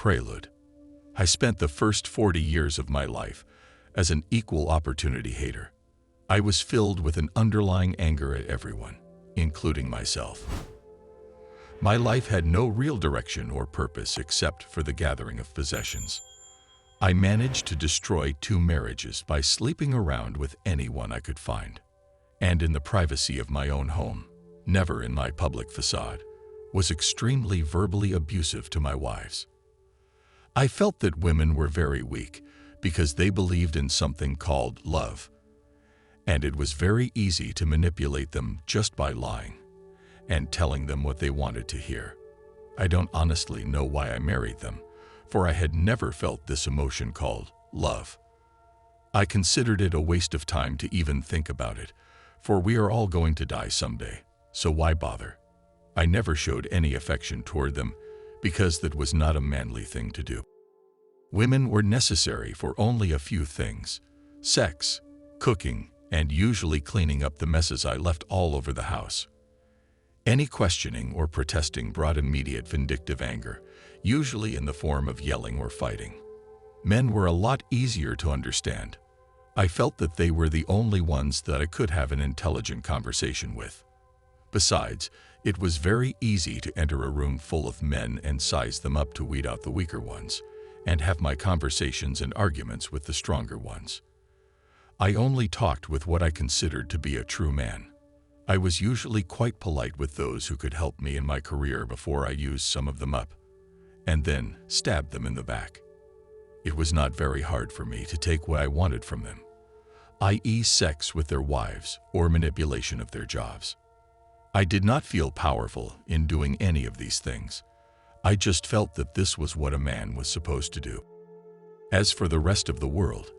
prelude. I spent the first 40 years of my life as an equal opportunity hater. I was filled with an underlying anger at everyone, including myself. My life had no real direction or purpose except for the gathering of possessions. I managed to destroy 2 marriages by sleeping around with anyone I could find, and in the privacy of my own home, never in my public facade, was extremely verbally abusive to my wives. I felt that women were very weak because they believed in something called love, and it was very easy to manipulate them just by lying and telling them what they wanted to hear. I don't honestly know why I married them, for I had never felt this emotion called love. I considered it a waste of time to even think about it, for we are all going to die someday, so why bother? I never showed any affection toward them because that was not a manly thing to do. Women were necessary for only a few things: sex, cooking, and usually cleaning up the messes I left all over the house. Any questioning or protesting brought immediate vindictive anger, usually in the form of yelling or fighting. Men were a lot easier to understand. I felt that they were the only ones that I could have an intelligent conversation with. Besides, it was very easy to enter a room full of men and size them up to weed out the weaker ones, and have my conversations and arguments with the stronger ones. I only talked with what I considered to be a true man. I was usually quite polite with those who could help me in my career before I used some of them up, and then stabbed them in the back. It was not very hard for me to take what I wanted from them, i.e. sex with their wives or manipulation of their jobs. I did not feel powerful in doing any of these things. I just felt that this was what a man was supposed to do. As for the rest of the world,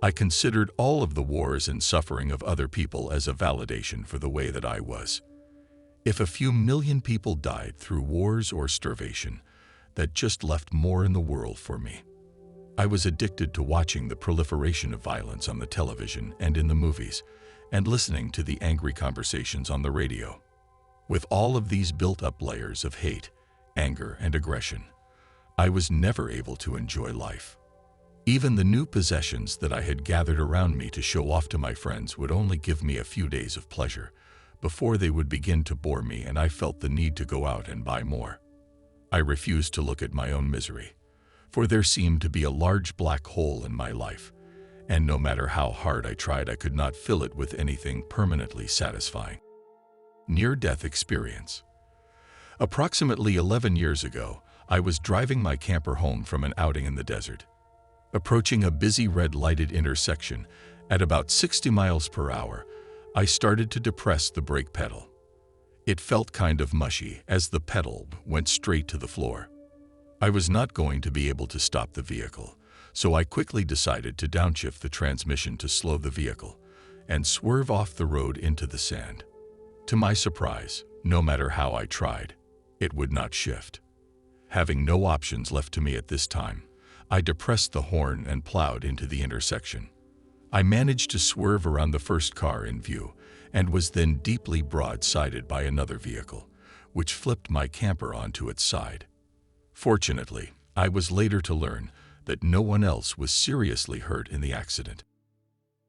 I considered all of the wars and suffering of other people as a validation for the way that I was. If a few million people died through wars or starvation, that just left more in the world for me. I was addicted to watching the proliferation of violence on the television and in the movies, and listening to the angry conversations on the radio. With all of these built-up layers of hate, anger, and aggression, I was never able to enjoy life. Even the new possessions that I had gathered around me to show off to my friends would only give me a few days of pleasure before they would begin to bore me, and I felt the need to go out and buy more. I refused to look at my own misery, for there seemed to be a large black hole in my life, and no matter how hard I tried, I could not fill it with anything permanently satisfying. Near-death experience. Approximately 11 years ago, I was driving my camper home from an outing in the desert. Approaching a busy red-lighted intersection at about 60 miles per hour, I started to depress the brake pedal. It felt kind of mushy as the pedal went straight to the floor. I was not going to be able to stop the vehicle, so I quickly decided to downshift the transmission to slow the vehicle and swerve off the road into the sand. To my surprise, no matter how I tried, it would not shift. Having no options left to me at this time, I depressed the horn and plowed into the intersection. I managed to swerve around the first car in view and was then deeply broadsided by another vehicle, which flipped my camper onto its side. Fortunately, I was later to learn that no one else was seriously hurt in the accident.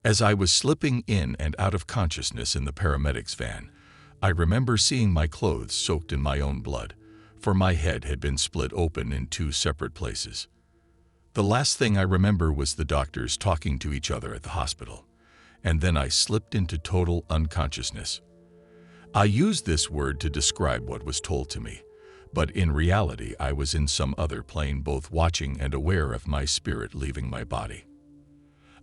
As I was slipping in and out of consciousness in the paramedics' van, I remember seeing my clothes soaked in my own blood, for my head had been split open in 2 separate places. The last thing I remember was the doctors talking to each other at the hospital, and then I slipped into total unconsciousness. I use this word to describe what was told to me, but in reality I was in some other plane, both watching and aware of my spirit leaving my body.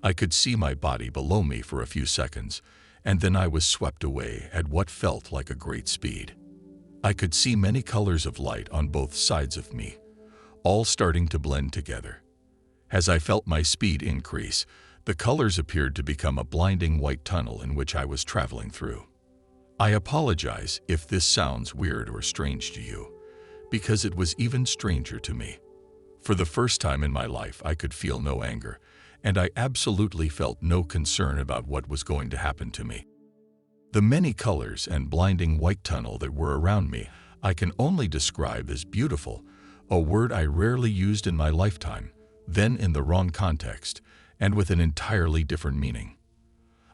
I could see my body below me for a few seconds, and then I was swept away at what felt like a great speed. I could see many colors of light on both sides of me, all starting to blend together. As I felt my speed increase, the colors appeared to become a blinding white tunnel in which I was traveling through. I apologize if this sounds weird or strange to you, because it was even stranger to me. For the first time in my life, I could feel no anger, and I absolutely felt no concern about what was going to happen to me. The many colors and blinding white tunnel that were around me I can only describe as beautiful, a word I rarely used in my lifetime, then in the wrong context, and with an entirely different meaning.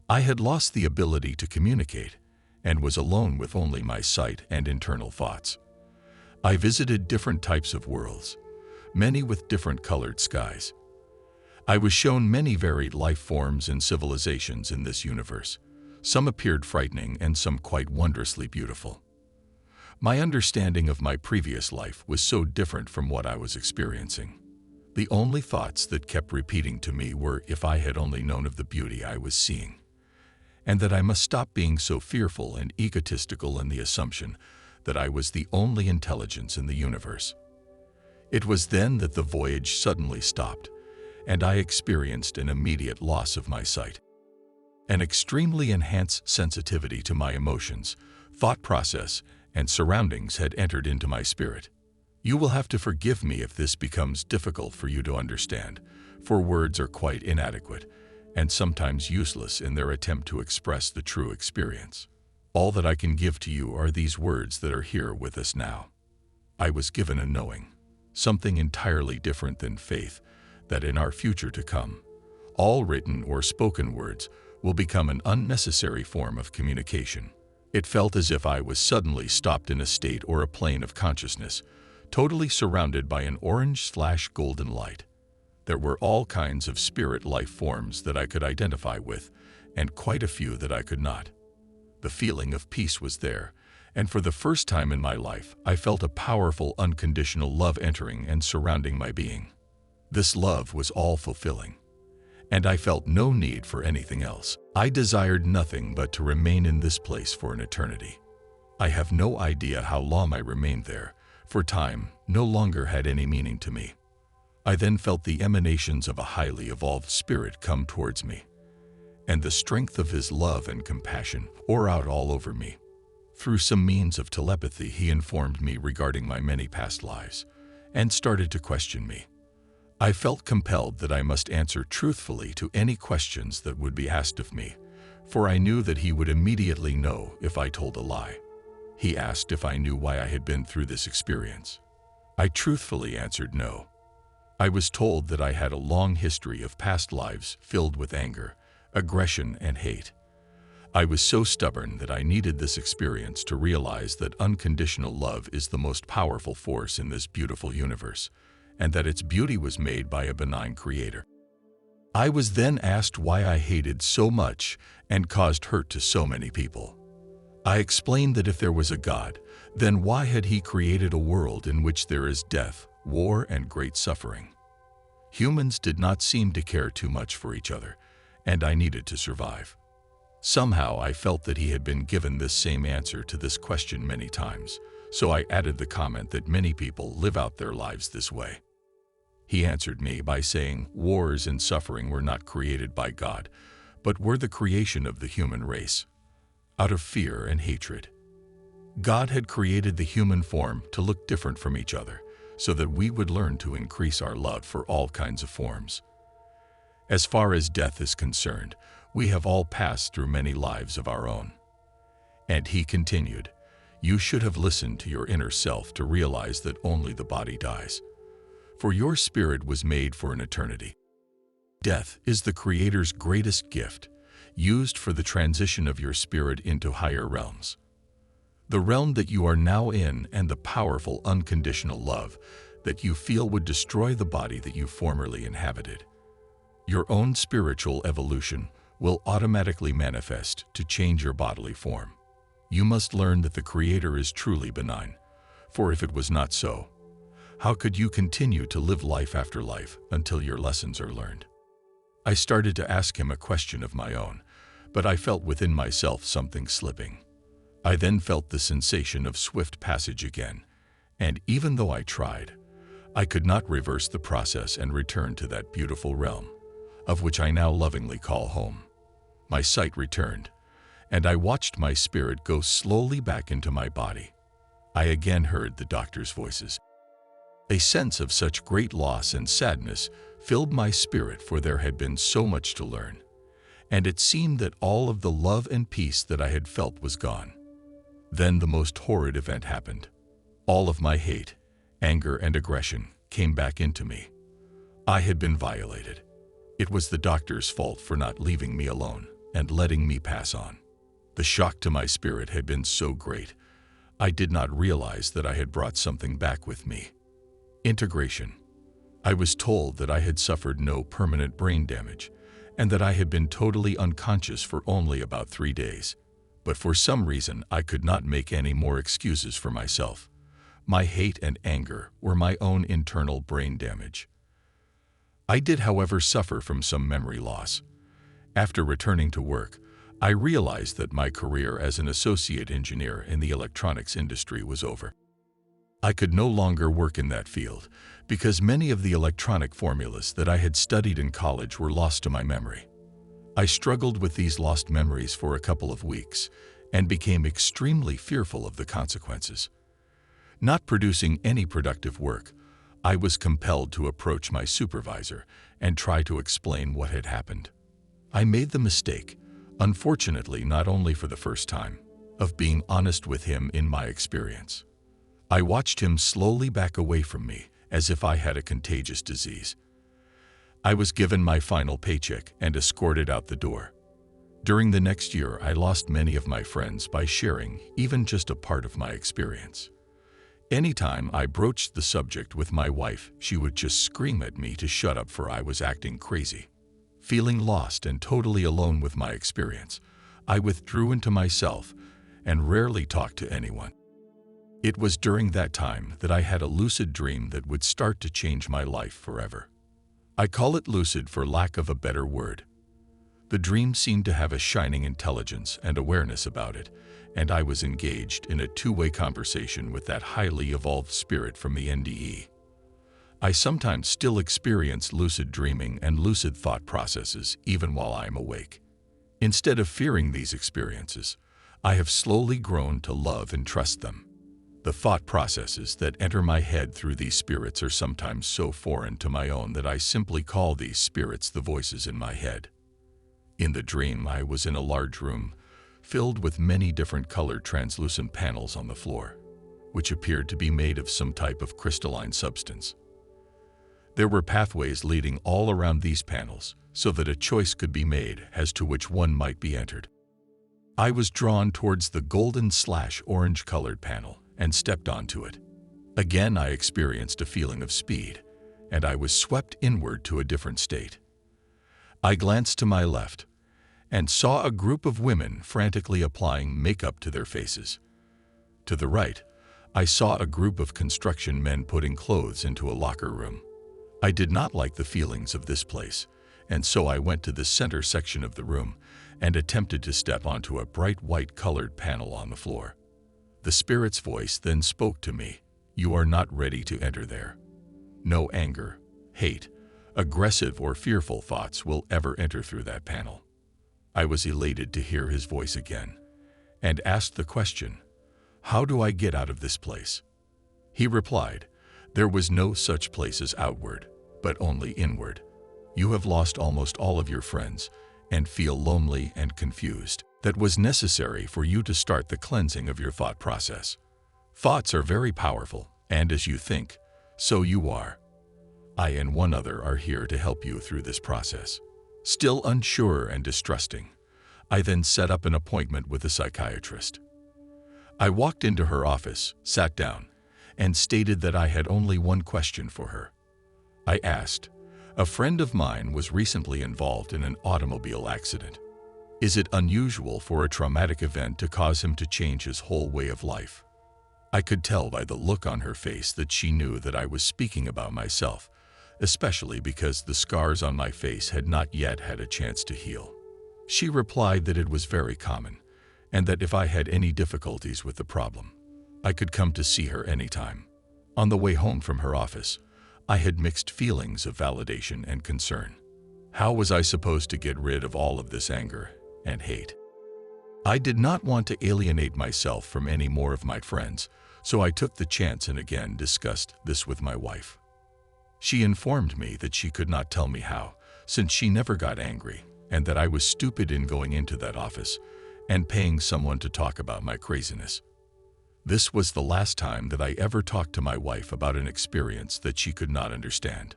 I had lost the ability to communicate, and was alone with only my sight and internal thoughts. I visited different types of worlds, many with different colored skies. I was shown many varied life forms and civilizations in this universe. Some appeared frightening and some quite wondrously beautiful. My understanding of my previous life was so different from what I was experiencing. The only thoughts that kept repeating to me were if I had only known of the beauty I was seeing, and that I must stop being so fearful and egotistical in the assumption that I was the only intelligence in the universe. It was then that the voyage suddenly stopped, and I experienced an immediate loss of my sight. An extremely enhanced sensitivity to my emotions, thought process, and surroundings had entered into my spirit. You will have to forgive me if this becomes difficult for you to understand, for words are quite inadequate and sometimes useless in their attempt to express the true experience. All that I can give to you are these words that are here with us now. I was given a knowing, something entirely different than faith, that in our future to come, all written or spoken words will become an unnecessary form of communication. It felt as if I was suddenly stopped in a state or a plane of consciousness, totally surrounded by an orange/golden light. There were all kinds of spirit life forms that I could identify with, and quite a few that I could not. The feeling of peace was there, and for the first time in my life, I felt a powerful, unconditional love entering and surrounding my being. This love was all-fulfilling, and I felt no need for anything else. I desired nothing but to remain in this place for an eternity. I have no idea how long I remained there, for time no longer had any meaning to me. I then felt the emanations of a highly evolved spirit come towards me, and the strength of his love and compassion pour out all over me. Through some means of telepathy, he informed me regarding my many past lives, and started to question me. I felt compelled that I must answer truthfully to any questions that would be asked of me, for I knew that he would immediately know if I told a lie. He asked if I knew why I had been through this experience. I truthfully answered no. I was told that I had a long history of past lives filled with anger, aggression, and hate. I was so stubborn that I needed this experience to realize that unconditional love is the most powerful force in this beautiful universe, and that its beauty was made by a benign creator. I was then asked why I hated so much and caused hurt to so many people. I explained that if there was a God, then why had he created a world in which there is death, war, and great suffering? Humans did not seem to care too much for each other, and I needed to survive. Somehow I felt that he had been given this same answer to this question many times, so I added the comment that many people live out their lives this way. He answered me by saying wars and suffering were not created by God, but were the creation of the human race, out of fear and hatred. God had created the human form to look different from each other, so that we would learn to increase our love for all kinds of forms. As far as death is concerned, we have all passed through many lives of our own. And he continued, you should have listened to your inner self to realize that only the body dies. For your spirit was made for an eternity. Death is the Creator's greatest gift, used for the transition of your spirit into higher realms. The realm that you are now in and the powerful unconditional love that you feel would destroy the body that you formerly inhabited. Your own spiritual evolution will automatically manifest to change your bodily form. You must learn that the Creator is truly benign, for if it was not so, how could you continue to live life after life until your lessons are learned? I started to ask him a question of my own, but I felt within myself something slipping. I then felt the sensation of swift passage again, and even though I tried, I could not reverse the process and return to that beautiful realm, of which I now lovingly call home. My sight returned, and I watched my spirit go slowly back into my body. I again heard the doctor's voices. A sense of such great loss and sadness filled my spirit, for there had been so much to learn, and it seemed that all of the love and peace that I had felt was gone. Then the most horrid event happened. All of my hate, Anger and aggression came back into me. I had been violated. It was the doctor's fault for not leaving me alone and letting me pass on. The shock to my spirit had been so great, I did not realize that I had brought something back with me. Integration. I was told that I had suffered no permanent brain damage and that I had been totally unconscious for only about 3 days. But for some reason, I could not make any more excuses for myself. My hate and anger were my own internal brain damage. I did, however, suffer from some memory loss. After returning to work, I realized that my career as an associate engineer in the electronics industry was over. I could no longer work in that field because many of the electronic formulas that I had studied in college were lost to my memory. I struggled with these lost memories for a couple of weeks and became extremely fearful of the consequences. Not producing any productive work, I was compelled to approach my supervisor and try to explain what had happened. I made the mistake, unfortunately not only for the first time, of being honest with him in my experience. I watched him slowly back away from me as if I had a contagious disease. I was given my final paycheck and escorted out the door. During the next year, I lost many of my friends by sharing even just a part of my experience. Anytime I broached the subject with my wife, she would just scream at me to shut up, for I was acting crazy. Feeling lost and totally alone with my experience, I withdrew into myself and rarely talked to anyone. It was during that time that I had a lucid dream that would start to change my life forever. I call it lucid for lack of a better word. The dream seemed to have a shining intelligence and awareness about it, and I was engaged in a two-way conversation with that highly evolved spirit from the NDE. I sometimes still experience lucid dreaming and lucid thought processes even while I am awake. Instead of fearing these experiences, I have slowly grown to love and trust them. The thought processes that enter my head through these spirits are sometimes so foreign to my own that I simply call these spirits the voices in my head. In the dream, I was in a large room filled with many different colored translucent panels on the floor, which appeared to be made of some type of crystalline substance. There were pathways leading all around these panels so that a choice could be made as to which one might be entered. I was drawn towards the golden/orange colored panel and stepped onto it. Again, I experienced a feeling of speed, and I was swept inward to a different state. I glanced to my left and saw a group of women frantically applying makeup to their faces. To the right, I saw a group of construction men putting clothes into a locker room. I did not like the feelings of this place, and so I went to the center section of the room and attempted to step onto a bright white colored panel on the floor. The spirit's voice then spoke to me. "You are not ready to enter there. No anger, hate, aggressive or fearful thoughts will ever enter through that panel." I was elated to hear his voice again and asked the question, "How do I get out of this place?" He replied, "There was no such place as outward, but only inward. You have lost almost all of your friends and feel lonely and confused. That was necessary for you to start the cleansing of your thought process. Thoughts are very powerful, and as you think, so you are. I and one other are here to help you through this process." Still unsure and distrusting, I then set up an appointment with a psychiatrist. I walked into her office, sat down, and stated that I had only one question for her. I asked, "A friend of mine was recently involved in an automobile accident. Is it unusual for a traumatic event to cause him to change his whole way of life?" I could tell by the look on her face that she knew that I was speaking about myself, especially because the scars on my face had not yet had a chance to heal. She replied that it was very common, and that if I had any difficulties with the problem, I could come to see her anytime. On the way home from her office, I had mixed feelings of validation and concern. How was I supposed to get rid of all of this anger and hate? I did not want to alienate myself from any more of my friends, so I took the chance and again discussed this with my wife. She informed me that she could not tell me how, since she never got angry, and that I was stupid in going into that office and paying someone to talk about my craziness. This was the last time that I ever talked to my wife about an experience that she could not understand.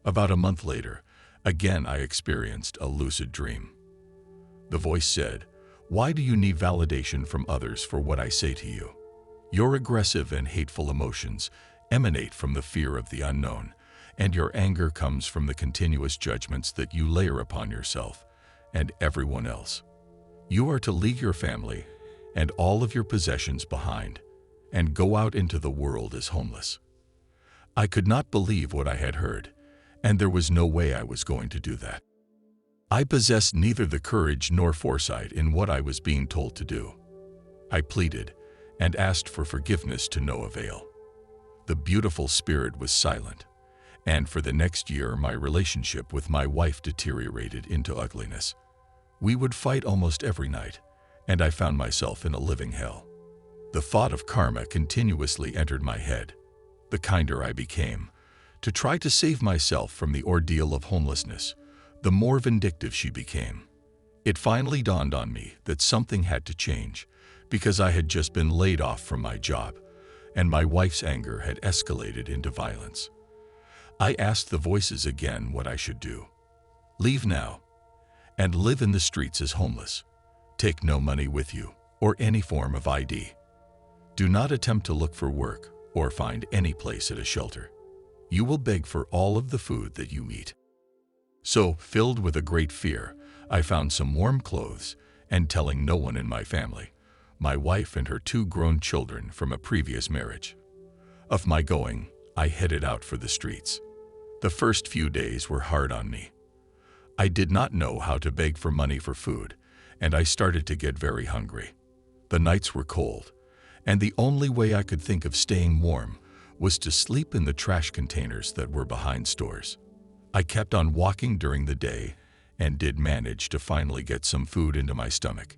About a month later, again I experienced a lucid dream. The voice said, "Why do you need validation from others for what I say to you? Your aggressive and hateful emotions emanate from the fear of the unknown, and your anger comes from the continuous judgments that you layer upon yourself and everyone else. You are to leave your family and all of your possessions behind and go out into the world as homeless." I could not believe what I had heard, and there was no way I was going to do that. I possessed neither the courage nor foresight in what I was being told to do. I pleaded and asked for forgiveness to no avail. The beautiful spirit was silent, and for the next year my relationship with my wife deteriorated into ugliness. We would fight almost every night, and I found myself in a living hell. The thought of karma continuously entered my head. The kinder I became, to try to save myself from the ordeal of homelessness, the more vindictive she became. It finally dawned on me that something had to change, because I had just been laid off from my job, and my wife's anger had escalated into violence. I asked the voices again what I should do. Leave now, and live in the streets as homeless. Take no money with you, or any form of ID. Do not attempt to look for work or find any place at a shelter. You will beg for all of the food that you eat. So, filled with a great fear, I found some warm clothes, and telling no one in my family, my wife and her 2 grown children from a previous marriage, of my going, I headed out for the streets. The first few days were hard on me. I did not know how to beg for money for food, and I started to get very hungry. The nights were cold, and the only way I could think of staying warm was to sleep in the trash containers that were behind stores. I kept on walking during the day and did manage to finally get some food into my stomach.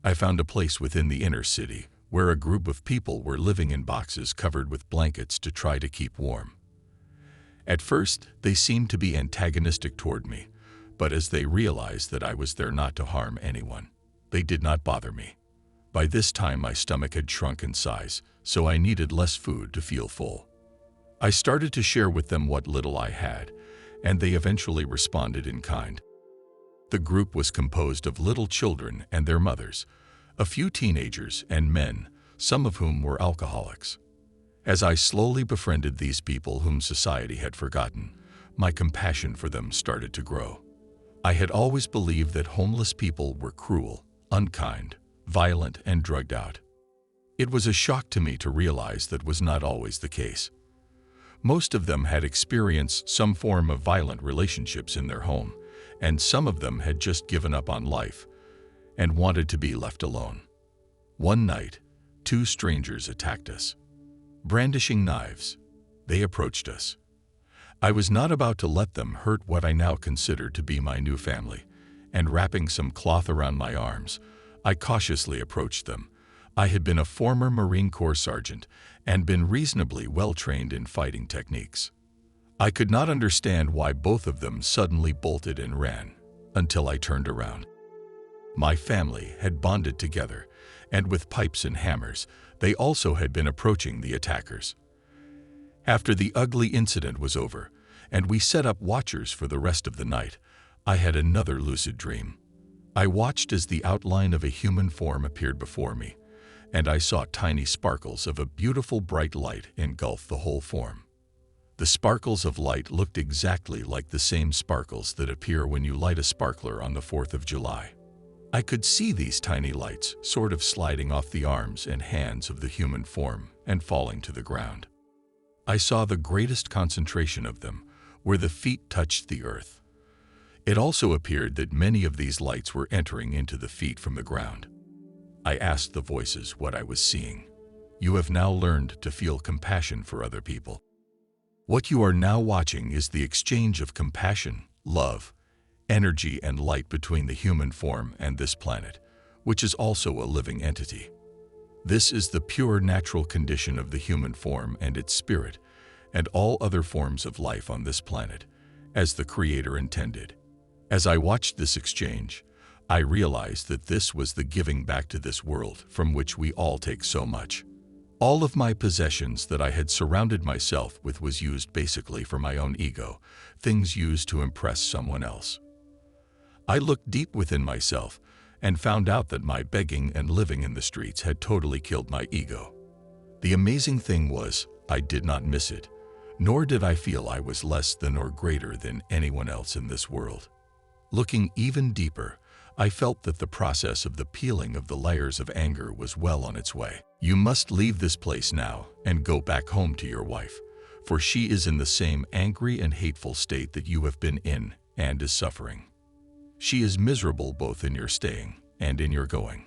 I found a place within the inner city where a group of people were living in boxes covered with blankets to try to keep warm. At first, they seemed to be antagonistic toward me, but as they realized that I was there not to harm anyone, they did not bother me. By this time, my stomach had shrunk in size, so I needed less food to feel full. I started to share with them what little I had, and they eventually responded in kind. The group was composed of little children and their mothers, a few teenagers and men, some of whom were alcoholics. As I slowly befriended these people whom society had forgotten, my compassion for them started to grow. I had always believed that homeless people were cruel, unkind, violent, and drugged out. It was a shock to me to realize that was not always the case. Most of them had experienced some form of violent relationships in their home, and some of them had just given up on life and wanted to be left alone. One night, 2 strangers attacked us. Brandishing knives, they approached us. I was not about to let them hurt what I now considered to be my new family, and wrapping some cloth around my arms, I cautiously approached them. I had been a former Marine Corps sergeant and been reasonably well trained in fighting techniques. I could not understand why both of them suddenly bolted and ran, until I turned around. My family had bonded together, and with pipes and hammers, they also had been approaching the attackers. After the ugly incident was over, and we set up watchers for the rest of the night, I had another lucid dream. I watched as the outline of a human form appeared before me, and I saw tiny sparkles of a beautiful bright light engulf the whole form. The sparkles of light looked exactly like the same sparkles that appear when you light a sparkler on the 4th of July. I could see these tiny lights sort of sliding off the arms and hands of the human form and falling to the ground. I saw the greatest concentration of them where the feet touched the earth. It also appeared that many of these lights were entering into the feet from the ground. I asked the voices what I was seeing. You have now learned to feel compassion for other people. What you are now watching is the exchange of compassion, love, energy, and light between the human form and this planet, which is also a living entity. This is the pure natural condition of the human form and its spirit, and all other forms of life on this planet, as the Creator intended. As I watched this exchange, I realized that this was the giving back to this world from which we all take so much. All of my possessions that I had surrounded myself with was used basically for my own ego, things used to impress someone else. I looked deep within myself and found out that my begging and living in the streets had totally killed my ego. The amazing thing was, I did not miss it, nor did I feel I was less than or greater than anyone else in this world. Looking even deeper, I felt that the process of the peeling of the layers of anger was well on its way. You must leave this place now and go back home to your wife, for she is in the same angry and hateful state that you have been in and is suffering. She is miserable both in your staying and in your going.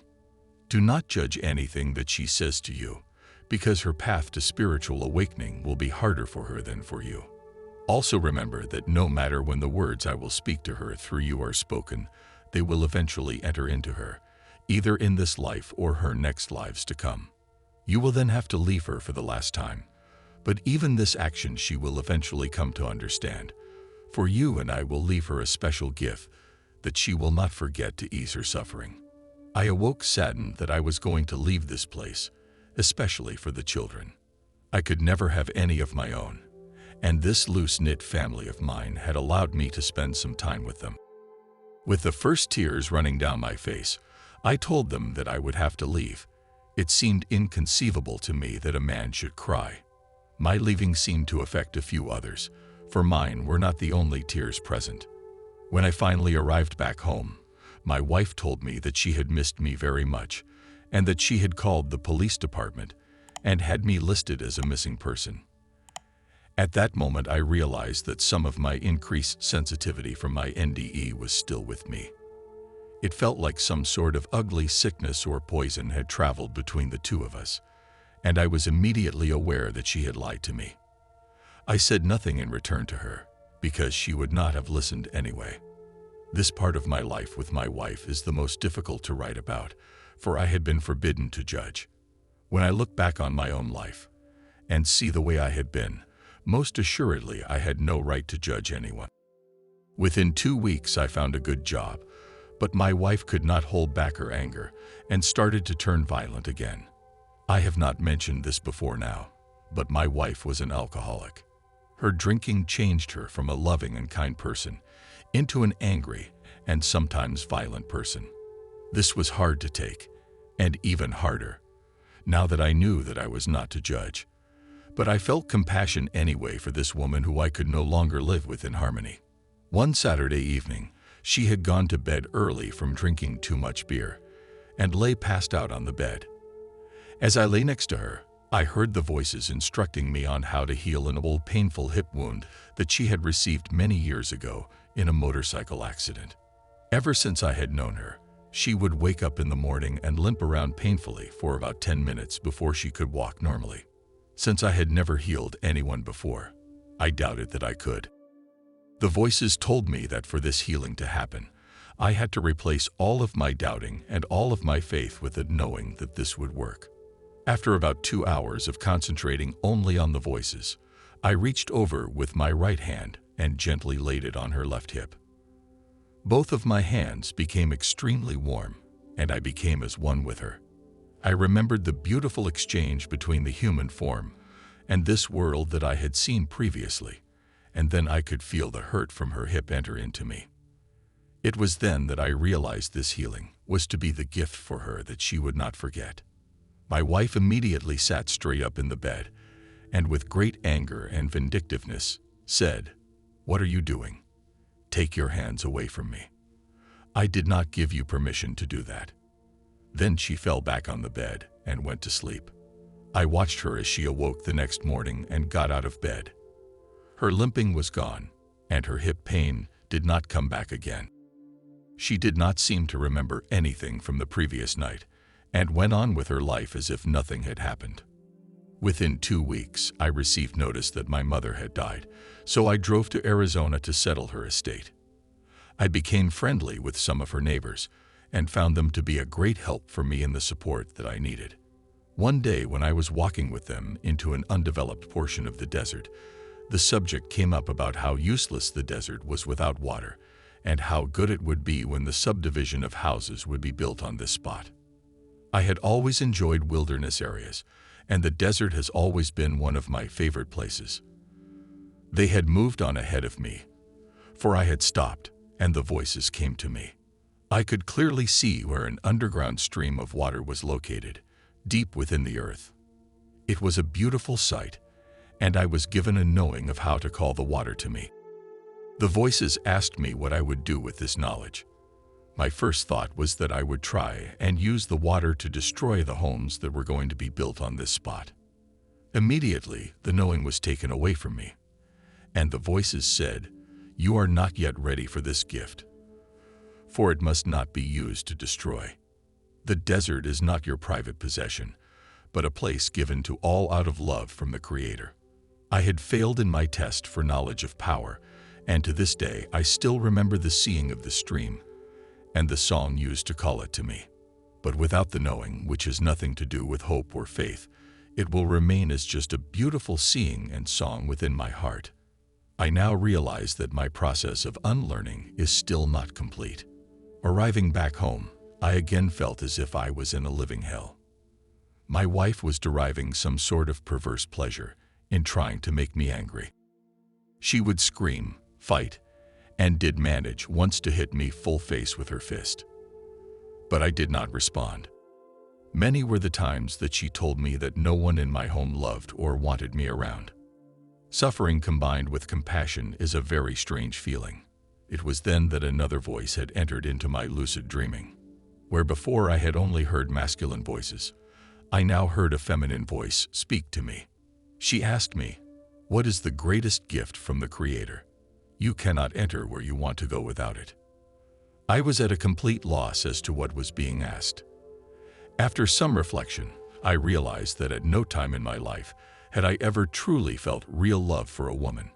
Do not judge anything that she says to you, because her path to spiritual awakening will be harder for her than for you. Also remember that no matter when the words I will speak to her through you are spoken, they will eventually enter into her, either in this life or her next lives to come. You will then have to leave her for the last time, but even this action she will eventually come to understand. For you and I will leave her a special gift that she will not forget to ease her suffering. I awoke saddened that I was going to leave this place, especially for the children. I could never have any of my own, and this loose-knit family of mine had allowed me to spend some time with them. With the first tears running down my face, I told them that I would have to leave. It seemed inconceivable to me that a man should cry. My leaving seemed to affect a few others, for mine were not the only tears present. When I finally arrived back home, my wife told me that she had missed me very much, and that she had called the police department and had me listed as a missing person. At that moment, I realized that some of my increased sensitivity from my NDE was still with me. It felt like some sort of ugly sickness or poison had traveled between the two of us, and I was immediately aware that she had lied to me. I said nothing in return to her, because she would not have listened anyway. This part of my life with my wife is the most difficult to write about, for I had been forbidden to judge. When I look back on my own life and see the way I had been, most assuredly I had no right to judge anyone. Within 2 weeks I found a good job, but my wife could not hold back her anger and started to turn violent again. I have not mentioned this before now, but my wife was an alcoholic. Her drinking changed her from a loving and kind person into an angry and sometimes violent person. This was hard to take, and even harder, now that I knew that I was not to judge. But I felt compassion anyway for this woman who I could no longer live with in harmony. One Saturday evening, she had gone to bed early from drinking too much beer, and lay passed out on the bed. As I lay next to her, I heard the voices instructing me on how to heal an old painful hip wound that she had received many years ago in a motorcycle accident. Ever since I had known her, she would wake up in the morning and limp around painfully for about 10 minutes before she could walk normally. Since I had never healed anyone before, I doubted that I could. The voices told me that for this healing to happen, I had to replace all of my doubting and all of my faith with it, knowing that this would work. After about 2 hours of concentrating only on the voices, I reached over with my right hand and gently laid it on her left hip. Both of my hands became extremely warm, and I became as one with her. I remembered the beautiful exchange between the human form and this world that I had seen previously, and then I could feel the hurt from her hip enter into me. It was then that I realized this healing was to be the gift for her that she would not forget. My wife immediately sat straight up in the bed, and with great anger and vindictiveness said, "What are you doing? Take your hands away from me. I did not give you permission to do that." Then she fell back on the bed and went to sleep. I watched her as she awoke the next morning and got out of bed. Her limping was gone, and her hip pain did not come back again. She did not seem to remember anything from the previous night, and went on with her life as if nothing had happened. Within 2 weeks, I received notice that my mother had died, so I drove to Arizona to settle her estate. I became friendly with some of her neighbors and found them to be a great help for me in the support that I needed. One day when I was walking with them into an undeveloped portion of the desert, the subject came up about how useless the desert was without water and how good it would be when the subdivision of houses would be built on this spot. I had always enjoyed wilderness areas, and the desert has always been one of my favorite places. They had moved on ahead of me, for I had stopped, and the voices came to me. I could clearly see where an underground stream of water was located, deep within the earth. It was a beautiful sight, and I was given a knowing of how to call the water to me. The voices asked me what I would do with this knowledge. My first thought was that I would try and use the water to destroy the homes that were going to be built on this spot. Immediately, the knowing was taken away from me, and the voices said, "You are not yet ready for this gift, for it must not be used to destroy. The desert is not your private possession, but a place given to all out of love from the Creator." I had failed in my test for knowledge of power, and to this day I still remember the seeing of the stream and the song used to call it to me. But without the knowing, which has nothing to do with hope or faith, it will remain as just a beautiful seeing and song within my heart. I now realize that my process of unlearning is still not complete. Arriving back home, I again felt as if I was in a living hell. My wife was deriving some sort of perverse pleasure in trying to make me angry. She would scream, fight, and did manage once to hit me full face with her fist. But I did not respond. Many were the times that she told me that no one in my home loved or wanted me around. Suffering combined with compassion is a very strange feeling. It was then that another voice had entered into my lucid dreaming. Where before I had only heard masculine voices, I now heard a feminine voice speak to me. She asked me, "What is the greatest gift from the Creator? You cannot enter where you want to go without it." I was at a complete loss as to what was being asked. After some reflection, I realized that at no time in my life had I ever truly felt real love for a woman.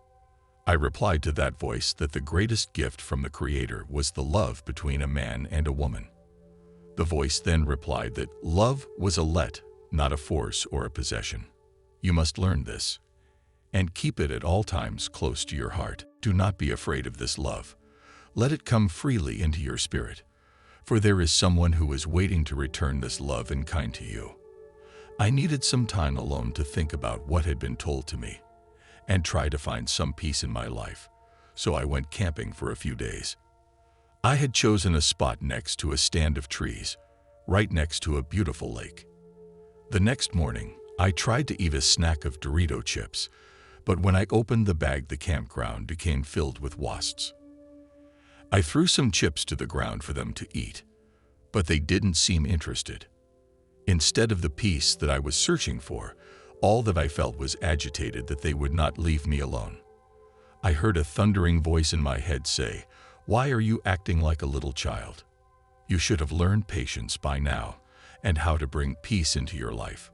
I replied to that voice that the greatest gift from the Creator was the love between a man and a woman. The voice then replied that love was a let, not a force or a possession. You must learn this, and keep it at all times close to your heart. Do not be afraid of this love. Let it come freely into your spirit, for there is someone who is waiting to return this love in kind to you. I needed some time alone to think about what had been told to me and try to find some peace in my life, so I went camping for a few days. I had chosen a spot next to a stand of trees, right next to a beautiful lake. The next morning, I tried to eat a snack of Dorito chips, but when I opened the bag, the campground became filled with wasps. I threw some chips to the ground for them to eat, but they didn't seem interested. Instead of the peace that I was searching for, all that I felt was agitated that they would not leave me alone. I heard a thundering voice in my head say, "Why are you acting like a little child? You should have learned patience by now and how to bring peace into your life.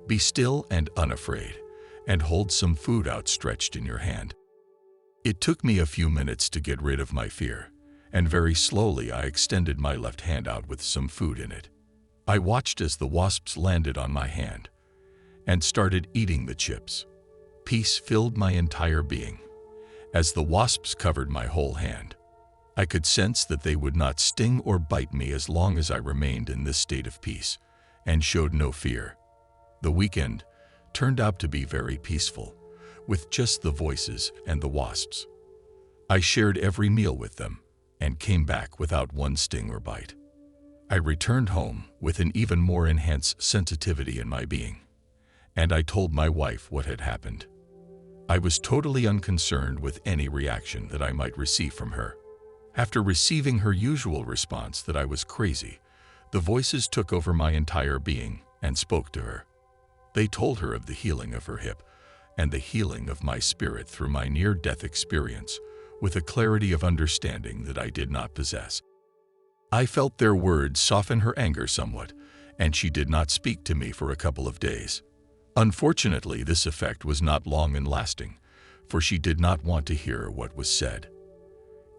Be still and unafraid, and hold some food outstretched in your hand." It took me a few minutes to get rid of my fear, and very slowly I extended my left hand out with some food in it. I watched as the wasps landed on my hand and started eating the chips. Peace filled my entire being as the wasps covered my whole hand. I could sense that they would not sting or bite me as long as I remained in this state of peace and showed no fear. The weekend turned out to be very peaceful, with just the voices and the wasps. I shared every meal with them and came back without one sting or bite. I returned home with an even more enhanced sensitivity in my being, and I told my wife what had happened. I was totally unconcerned with any reaction that I might receive from her. After receiving her usual response that I was crazy, the voices took over my entire being and spoke to her. They told her of the healing of her hip and the healing of my spirit through my near-death experience with a clarity of understanding that I did not possess. I felt their words soften her anger somewhat, and she did not speak to me for a couple of days. Unfortunately, this effect was not long in lasting, for she did not want to hear what was said.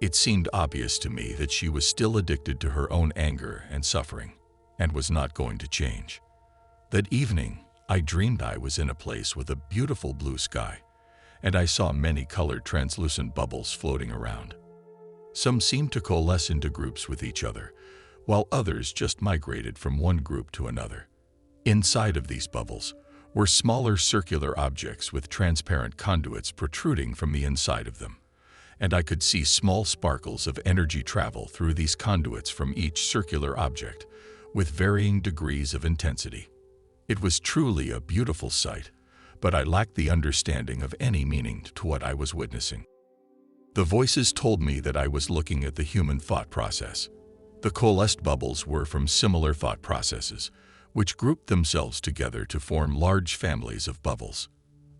It seemed obvious to me that she was still addicted to her own anger and suffering, and was not going to change. That evening, I dreamed I was in a place with a beautiful blue sky, and I saw many colored translucent bubbles floating around. Some seemed to coalesce into groups with each other, while others just migrated from one group to another. Inside of these bubbles were smaller circular objects with transparent conduits protruding from the inside of them, and I could see small sparkles of energy travel through these conduits from each circular object, with varying degrees of intensity. It was truly a beautiful sight, but I lacked the understanding of any meaning to what I was witnessing. The voices told me that I was looking at the human thought process. The coalesced bubbles were from similar thought processes, which grouped themselves together to form large families of bubbles.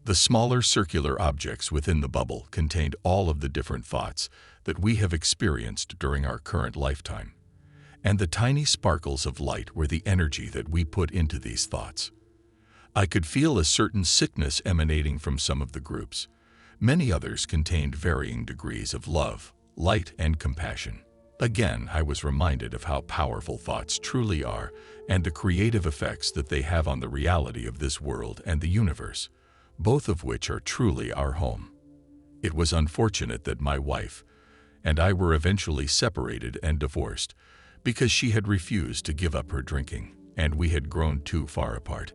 The smaller circular objects within the bubble contained all of the different thoughts that we have experienced during our current lifetime, and the tiny sparkles of light were the energy that we put into these thoughts. I could feel a certain sickness emanating from some of the groups. Many others contained varying degrees of love, light, and compassion. Again, I was reminded of how powerful thoughts truly are and the creative effects that they have on the reality of this world and the universe, both of which are truly our home. It was unfortunate that my wife and I were eventually separated and divorced because she had refused to give up her drinking, and we had grown too far apart.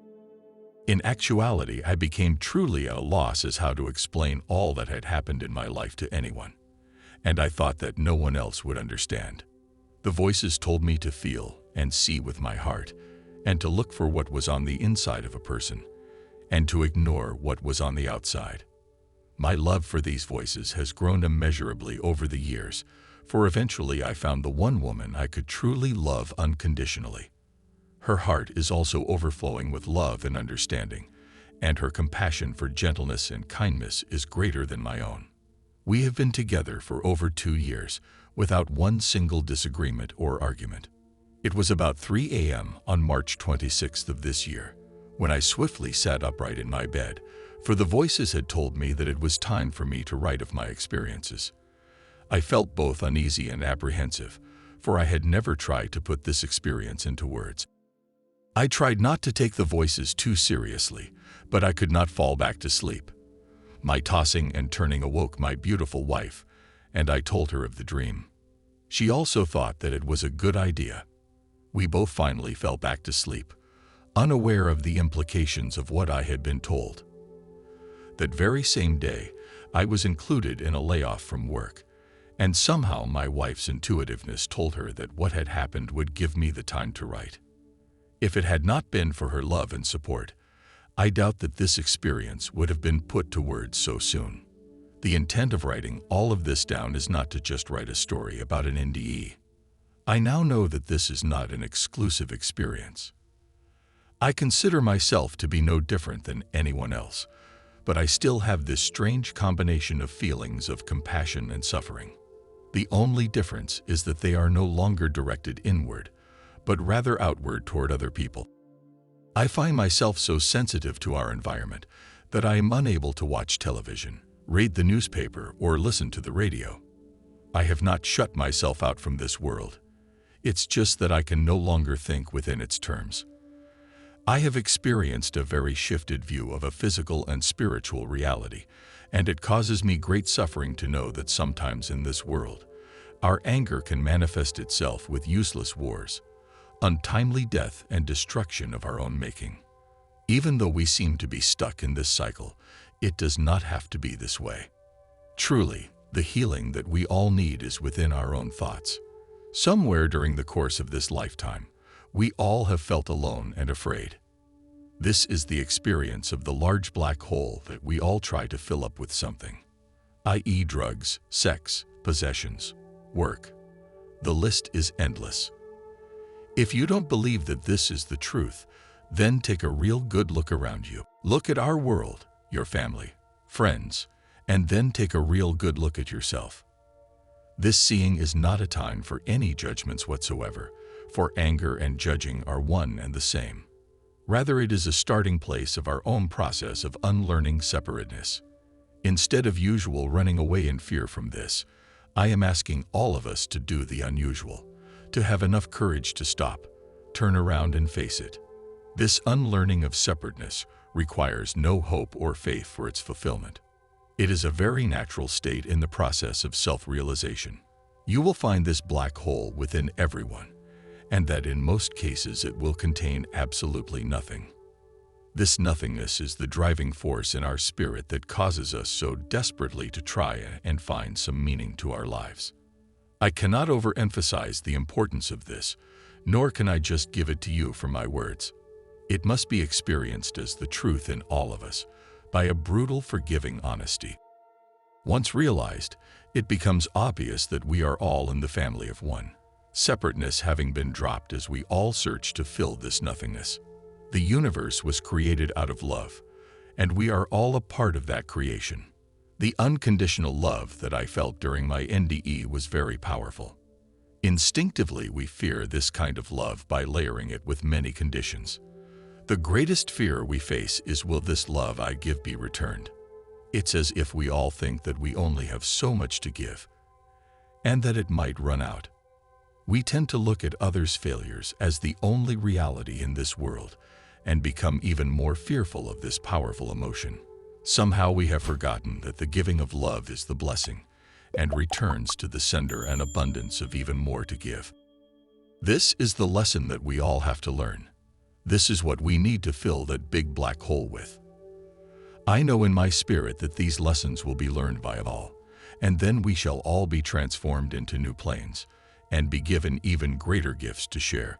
In actuality, I became truly at a loss as how to explain all that had happened in my life to anyone, and I thought that no one else would understand. The voices told me to feel and see with my heart, and to look for what was on the inside of a person, and to ignore what was on the outside. My love for these voices has grown immeasurably over the years, for eventually I found the one woman I could truly love unconditionally. Her heart is also overflowing with love and understanding, and her compassion for gentleness and kindness is greater than my own. We have been together for over 2 years, without one single disagreement or argument. It was about 3 a.m. on March 26th of this year, when I swiftly sat upright in my bed, for the voices had told me that it was time for me to write of my experiences. I felt both uneasy and apprehensive, for I had never tried to put this experience into words. I tried not to take the voices too seriously, but I could not fall back to sleep. My tossing and turning awoke my beautiful wife, and I told her of the dream. She also thought that it was a good idea. We both finally fell back to sleep, unaware of the implications of what I had been told. That very same day, I was included in a layoff from work, and somehow my wife's intuitiveness told her that what had happened would give me the time to write. If it had not been for her love and support, I doubt that this experience would have been put to words so soon. The intent of writing all of this down is not to just write a story about an NDE. I now know that this is not an exclusive experience. I consider myself to be no different than anyone else, but I still have this strange combination of feelings of compassion and suffering. The only difference is that they are no longer directed inward, but rather outward toward other people. I find myself so sensitive to our environment that I am unable to watch television, read the newspaper, or listen to the radio. I have not shut myself out from this world. It's just that I can no longer think within its terms. I have experienced a very shifted view of a physical and spiritual reality, and it causes me great suffering to know that sometimes in this world, our anger can manifest itself with useless wars, untimely death, and destruction of our own making. Even though we seem to be stuck in this cycle, it does not have to be this way. Truly, the healing that we all need is within our own thoughts. Somewhere during the course of this lifetime, we all have felt alone and afraid. This is the experience of the large black hole that we all try to fill up with something, i.e. drugs, sex, possessions, work. The list is endless. If you don't believe that this is the truth, then take a real good look around you. Look at our world, your family, friends, and then take a real good look at yourself. This seeing is not a time for any judgments whatsoever, for anger and judging are one and the same. Rather, it is a starting place of our own process of unlearning separateness. Instead of usual running away in fear from this, I am asking all of us to do the unusual, to have enough courage to stop, turn around, and face it. This unlearning of separateness requires no hope or faith for its fulfillment. It is a very natural state in the process of self-realization. You will find this black hole within everyone, and that in most cases it will contain absolutely nothing. This nothingness is the driving force in our spirit that causes us so desperately to try and find some meaning to our lives. I cannot overemphasize the importance of this, nor can I just give it to you from my words. It must be experienced as the truth in all of us, by a brutal, forgiving honesty. Once realized, it becomes obvious that we are all in the family of one, separateness having been dropped as we all search to fill this nothingness. The universe was created out of love, and we are all a part of that creation. The unconditional love that I felt during my NDE was very powerful. Instinctively, we fear this kind of love by layering it with many conditions. The greatest fear we face is, will this love I give be returned? It's as if we all think that we only have so much to give, and that it might run out. We tend to look at others' failures as the only reality in this world, and become even more fearful of this powerful emotion. Somehow we have forgotten that the giving of love is the blessing, and returns to the sender an abundance of even more to give. This is the lesson that we all have to learn. This is what we need to fill that big black hole with. I know in my spirit that these lessons will be learned by all, and then we shall all be transformed into new planes, and be given even greater gifts to share.